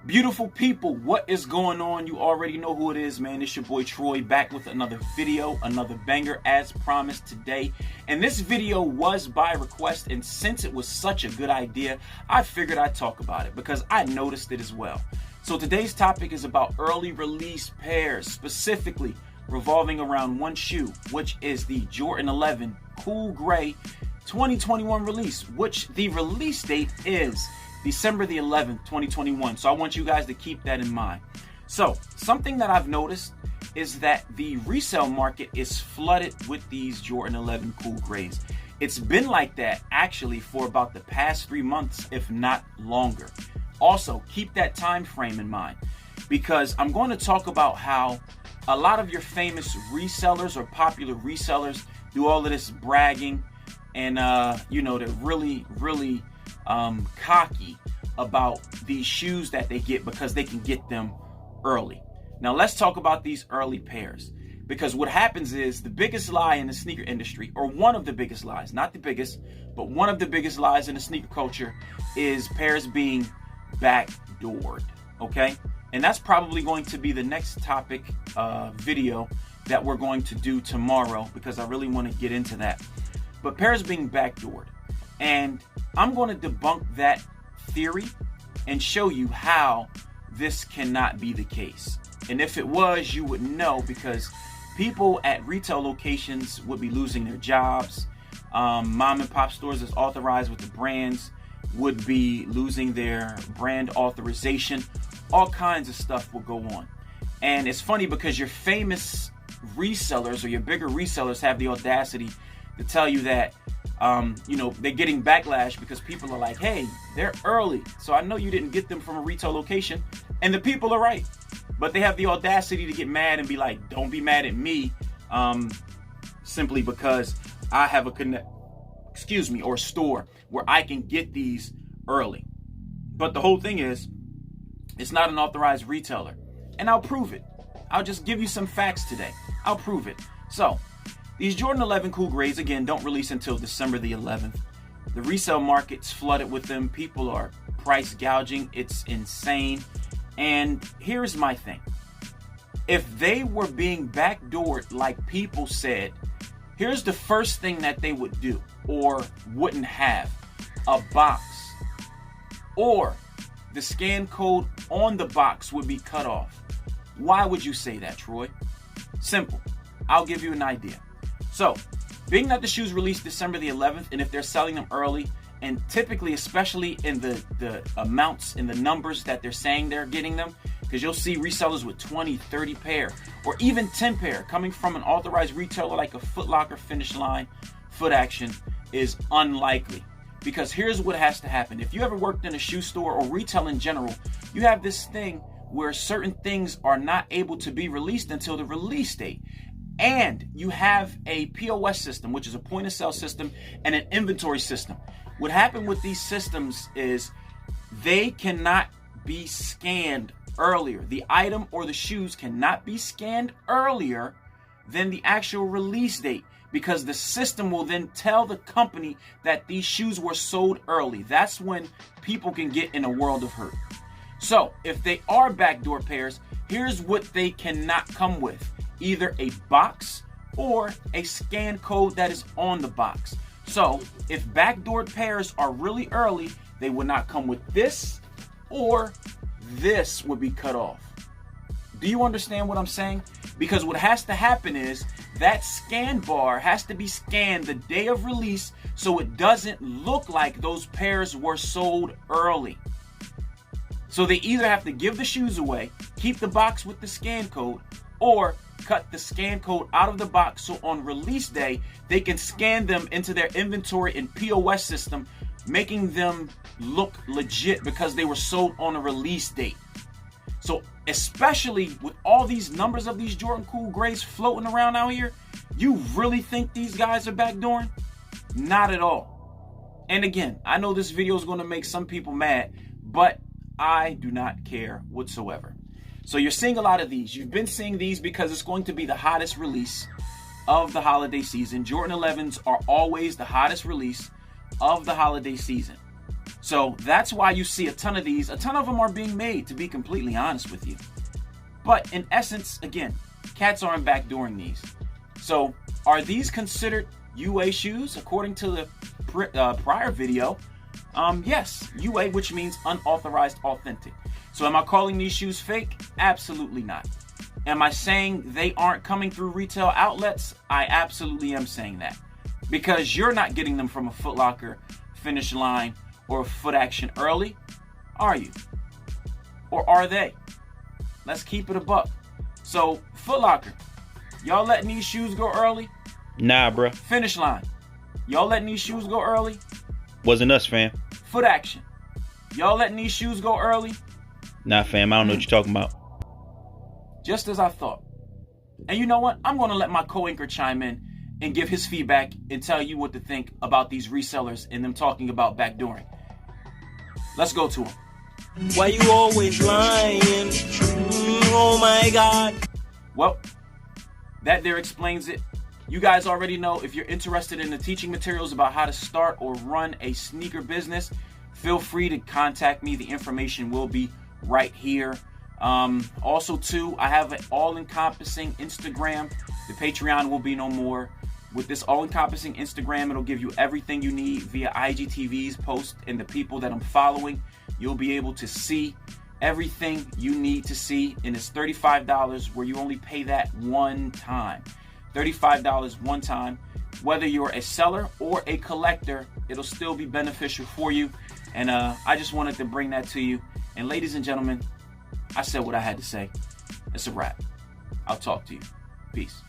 Beautiful people, what is going on? You already know who it is, man. It's your boy Troy, back with another video, another banger as promised today. And this video was by request, and since it was such a good idea, I figured I'd talk about it because I noticed it as well. So today's topic is about early release pairs, specifically revolving around one shoe, which is the Jordan 11 Cool Gray 2021 release, which the release date is December the 11th, 2021. So I want you guys to keep that in mind. So something that I've noticed is that the resale market is flooded with these Jordan 11 Cool Grays. It's been like that actually for about the past 3 months, if not longer. Also, keep that time frame in mind because I'm going to talk about how a lot of your famous resellers or popular resellers do all of this bragging and, they're really cocky about these shoes that they get because they can get them early. Now let's talk about these early pairs, because what happens is the biggest lie in the sneaker industry, or one of the biggest lies, not the biggest, but one of the biggest lies in the sneaker culture, is pairs being backdoored. Okay, and that's probably going to be the next topic video that we're going to do tomorrow, because I really want to get into that. But pairs being backdoored, and I'm going to debunk that theory and show you how this cannot be the case. And if it was, you would know, because people at retail locations would be losing their jobs. Mom and pop stores that's authorized with the brands would be losing their brand authorization. All kinds of stuff will go on. And it's funny because your famous resellers or your bigger resellers have the audacity to tell you that they're getting backlash because people are like, hey, they're early, so I know you didn't get them from a retail location. And the people are right, but they have the audacity to get mad and be like, don't be mad at me, simply because I have a store where I can get these early. But the whole thing is, it's not an authorized retailer, and I'll prove it. I'll just give you some facts today. I'll prove it. So these Jordan 11 Cool Grays, again, don't release until December the 11th. The resale market's flooded with them. People are price gouging. It's insane. And here's my thing. If they were being backdoored like people said, here's the first thing that they would do or wouldn't have: a box, or the scan code on the box would be cut off. Why would you say that, Troy? Simple. I'll give you an idea. So, being that the shoes released December the 11th, and if they're selling them early, and typically, especially in the amounts and the numbers that they're saying they're getting them, because you'll see resellers with 20, 30 pair, or even 10 pair coming from an authorized retailer like a Foot Locker, Finish Line, Foot Action, is unlikely. Because here's what has to happen. If you ever worked in a shoe store or retail in general, you have this thing where certain things are not able to be released until the release date. And you have a POS system, which is a point of sale system, and an inventory system. What happened with these systems is they cannot be scanned earlier. The item or the shoes cannot be scanned earlier than the actual release date, because the system will then tell the company that these shoes were sold early. That's when people can get in a world of hurt. So if they are backdoor pairs, here's what they cannot come with: either a box or a scan code that is on the box. So if backdoored pairs are really early, they would not come with this, or this would be cut off. Do you understand what I'm saying? Because what has to happen is that scan bar has to be scanned the day of release, so it doesn't look like those pairs were sold early. So they either have to give the shoes away, keep the box with the scan code, or cut the scan code out of the box so on release day they can scan them into their inventory and POS system, making them look legit because they were sold on a release date. So especially with all these numbers of these Jordan Cool Grays floating around out here, you really think these guys are backdooring? Not at all. And again, I know this video is going to make some people mad, but I do not care whatsoever. So you're seeing a lot of these. You've been seeing these because it's going to be the hottest release of the holiday season. Jordan 11s are always the hottest release of the holiday season. So that's why you see a ton of these. A ton of them are being made, to be completely honest with you. But in essence, again, cats aren't backdooring these. So are these considered UA shoes? According to the prior video, yes, UA, which means unauthorized authentic. So am I calling these shoes fake? Absolutely not. Am I saying they aren't coming through retail outlets? I absolutely am saying that. Because you're not getting them from a Foot Locker, Finish Line, or Foot Action early, are you? Or are they? Let's keep it a buck. So, Foot Locker, y'all letting these shoes go early? Nah, bruh. Finish Line, y'all letting these shoes go early? Wasn't us, fam. Foot Action, y'all letting these shoes go early? Nah, fam, I don't know what you're talking about. Just as I thought. And you know what? I'm going to let my co-anchor chime in and give his feedback and tell you what to think about these resellers and them talking about backdooring. Let's go to him. Why you always lying? Oh my God. Well, that there explains it. You guys already know, if you're interested in the teaching materials about how to start or run a sneaker business, feel free to contact me. The information will be right here. Also too, I have an all-encompassing Instagram. The Patreon will be no more. With this all-encompassing Instagram, it'll give you everything you need via IGTV's posts and the people that I'm following. You'll be able to see everything you need to see, and it's $35 where you only pay that one time. $35 one time. Whether you're a seller or a collector, it'll still be beneficial for you. And I just wanted to bring that to you. And ladies and gentlemen, I said what I had to say. It's a wrap. I'll talk to you. Peace.